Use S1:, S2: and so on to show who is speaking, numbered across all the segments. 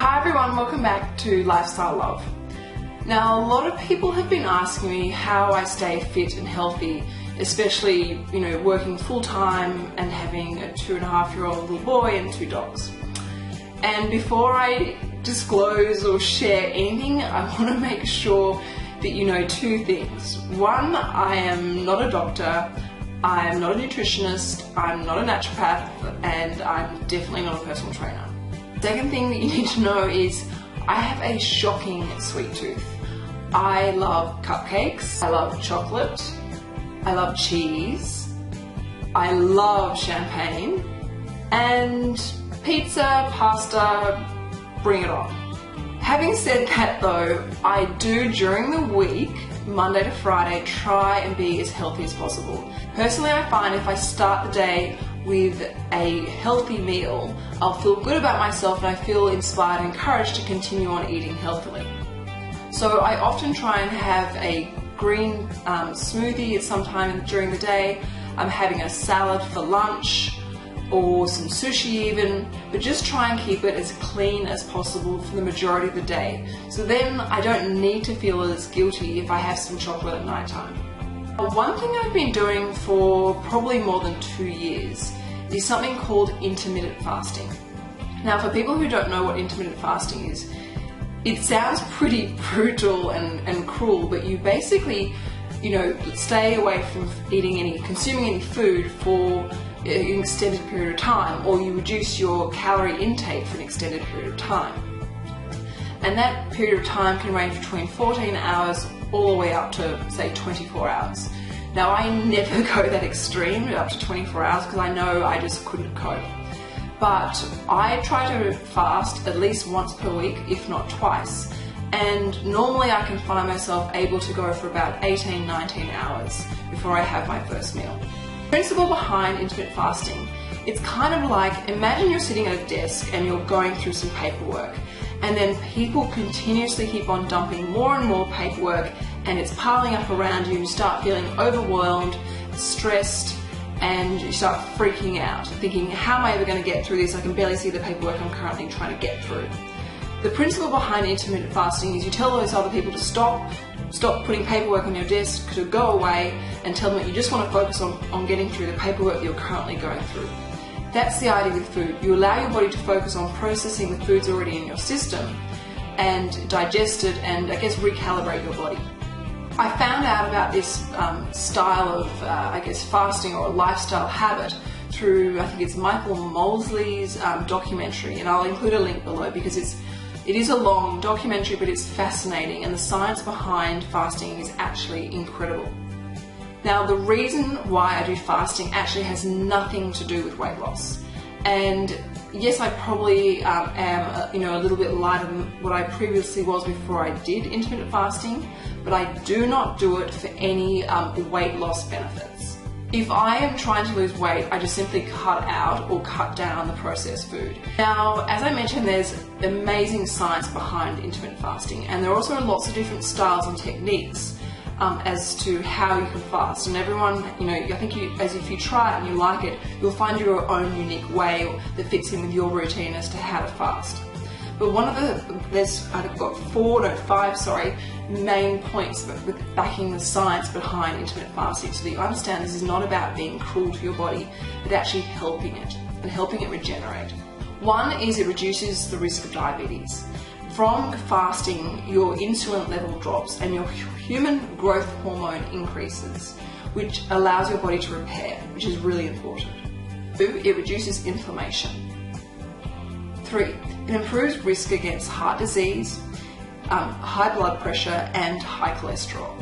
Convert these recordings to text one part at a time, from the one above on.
S1: Hi everyone, welcome back to Lifestyle Love. Now, a lot of people have been asking me how I stay fit and healthy, especially, working full-time and having a 2.5-year-old little boy and 2 dogs. And before I disclose or share anything, I want to make sure that you know 2 things. One, I am not a doctor, I am not a nutritionist, I'm not a naturopath, and I'm definitely not a personal trainer. Second thing that you need to know is I have a shocking sweet tooth. I love cupcakes, I love chocolate, I love cheese, I love champagne, and pizza, pasta, bring it on. Having said that though, I do during the week, Monday to Friday, try and be as healthy as possible. Personally, I find if I start the day with a healthy meal, I'll feel good about myself and I feel inspired and encouraged to continue on eating healthily. So I often try and have a green smoothie at some time during the day. I'm having a salad for lunch or some sushi even, but just try and keep it as clean as possible for the majority of the day. So then I don't need to feel as guilty if I have some chocolate at night time. One thing I've been doing for probably more than 2 years is something called intermittent fasting. Now, for people who don't know what intermittent fasting is, it sounds pretty brutal and cruel, but you basically, stay away from consuming any food for an extended period of time, or you reduce your calorie intake for an extended period of time. And that period of time can range between 14 hours all the way up to, say, 24 hours. Now, I never go that extreme, up to 24 hours, because I know I just couldn't cope. But I try to fast at least once per week, if not twice. And normally I can find myself able to go for about 18, 19 hours before I have my first meal. The principle behind intermittent fasting, it's kind of like, imagine you're sitting at a desk and you're going through some paperwork, and then people continuously keep on dumping more and more paperwork, and it's piling up around you. You start feeling overwhelmed, stressed, and you start freaking out, thinking, how am I ever going to get through this? I can barely see the paperwork I'm currently trying to get through. The principle behind intermittent fasting is you tell those other people to stop putting paperwork on your desk, to go away, and tell them that you just want to focus on getting through the paperwork that you're currently going through. That's the idea with food. You allow your body to focus on processing the foods already in your system and digest it and, recalibrate your body. I found out about this style of, fasting or a lifestyle habit through, I think it's Michael Mosley's documentary, and I'll include a link below because it is a long documentary, but it's fascinating, and the science behind fasting is actually incredible. Now, the reason why I do fasting actually has nothing to do with weight loss. And yes, I probably am a little bit lighter than what I previously was before I did intermittent fasting, but I do not do it for any weight loss benefits. If I am trying to lose weight, I just simply cut out or cut down on the processed food. Now, as I mentioned, there's amazing science behind intermittent fasting, and there are also lots of different styles and techniques as to how you can fast. And everyone, I think if you try it and you like it, you'll find your own unique way that fits in with your routine as to how to fast. But I've got 5 main points with backing the science behind intermittent fasting, so that you understand this is not about being cruel to your body, but actually helping it and helping it regenerate. One is it reduces the risk of diabetes. From fasting, your insulin level drops and your human growth hormone increases, which allows your body to repair, which is really important. 2, it reduces inflammation. 3, it improves risk against heart disease, high blood pressure, and high cholesterol.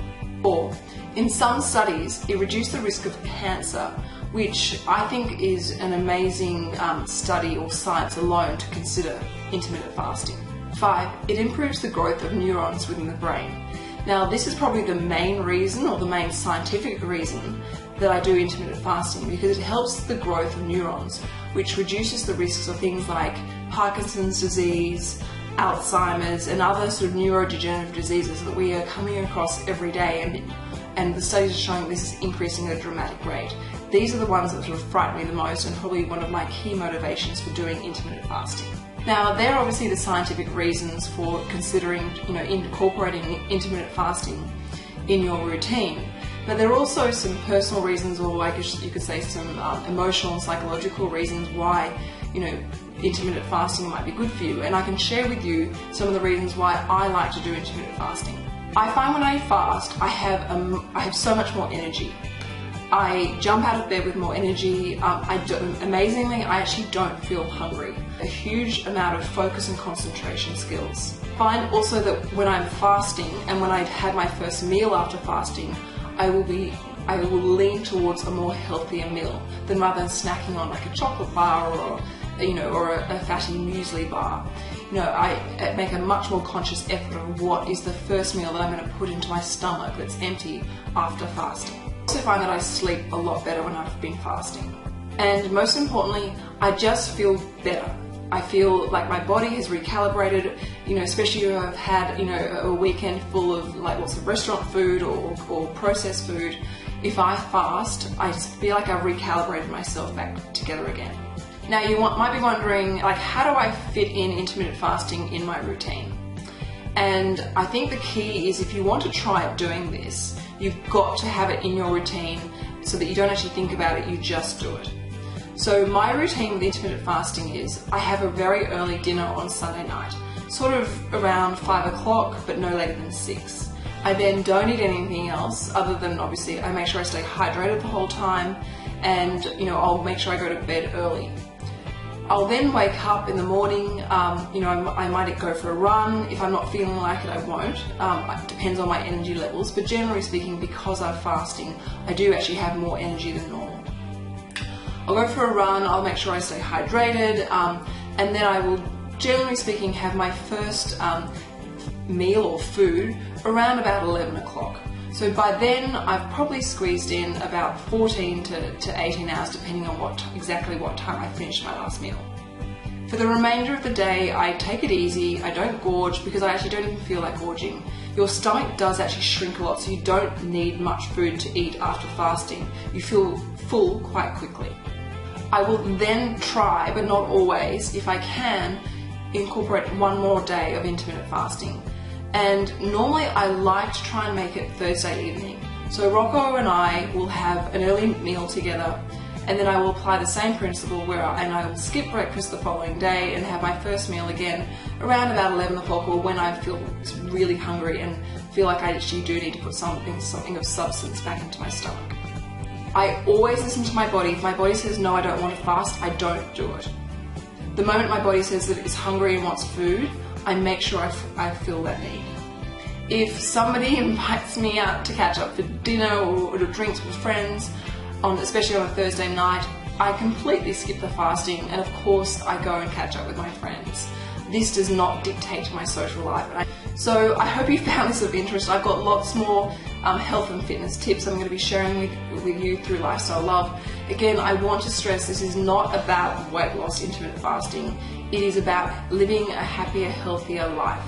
S1: 4, in some studies, it reduced the risk of cancer, which I think is an amazing study or science alone to consider intermittent fasting. 5, it improves the growth of neurons within the brain. Now, this is probably the main reason, or the main scientific reason, that I do intermittent fasting, because it helps the growth of neurons, which reduces the risks of things like Parkinson's disease, Alzheimer's, and other sort of neurodegenerative diseases that we are coming across every day, and the studies are showing this is increasing at a dramatic rate. These are the ones that sort of frighten me the most, and probably one of my key motivations for doing intermittent fasting. Now, there are obviously the scientific reasons for considering, incorporating intermittent fasting in your routine. But there are also some personal reasons, or I guess you could say some emotional and psychological reasons why, intermittent fasting might be good for you. And I can share with you some of the reasons why I like to do intermittent fasting. I find when I fast, I have so much more energy. I jump out of bed with more energy. Amazingly, I actually don't feel hungry. A huge amount of focus and concentration skills. I find also that when I'm fasting and when I've had my first meal after fasting, I will lean towards a more healthier meal than rather than snacking on like a chocolate bar or a fatty muesli bar. I make a much more conscious effort of what is the first meal that I'm going to put into my stomach that's empty after fasting. I also find that I sleep a lot better when I've been fasting. And most importantly, I just feel better. I feel like my body has recalibrated, especially if I've had, a weekend full of like lots of restaurant food or processed food. If I fast, I just feel like I've recalibrated myself back together again. Now you might be wondering, like, how do I fit in intermittent fasting in my routine? And I think the key is, if you want to try doing this, you've got to have it in your routine so that you don't actually think about it, you just do it. So my routine with intermittent fasting is I have a very early dinner on Sunday night, sort of around 5 o'clock, but no later than 6. I then don't eat anything else other than, obviously, I make sure I stay hydrated the whole time, and I'll make sure I go to bed early. I'll then wake up in the morning, I might go for a run. If I'm not feeling like it, I won't. It depends on my energy levels, but generally speaking, because I'm fasting, I do actually have more energy than normal. I'll go for a run, I'll make sure I stay hydrated, and then I will, generally speaking, have my first meal or food around about 11 o'clock. So by then, I've probably squeezed in about 14 to 18 hours, depending on exactly what time I finished my last meal. For the remainder of the day, I take it easy, I don't gorge, because I actually don't even feel like gorging. Your stomach does actually shrink a lot, so you don't need much food to eat after fasting. You feel full quite quickly. I will then try, but not always, if I can, incorporate one more day of intermittent fasting. And normally I like to try and make it Thursday evening. So Rocco and I will have an early meal together, and then I will apply the same principle I will skip breakfast the following day and have my first meal again around about 11 o'clock, or when I feel really hungry and feel like I actually do need to put something of substance back into my stomach. I always listen to my body. If my body says no, I don't want to fast, I don't do it. The moment my body says that it's hungry and wants food, I make sure I feel that need. If somebody invites me out to catch up for dinner or to drinks with friends, especially on a Thursday night, I completely skip the fasting, and of course I go and catch up with my friends. This does not dictate my social life. So I hope you found this of interest. I've got lots more health and fitness tips I'm going to be sharing with you through Lifestyle Love. Again, I want to stress this is not about weight loss intermittent fasting. It is about living a happier, healthier life.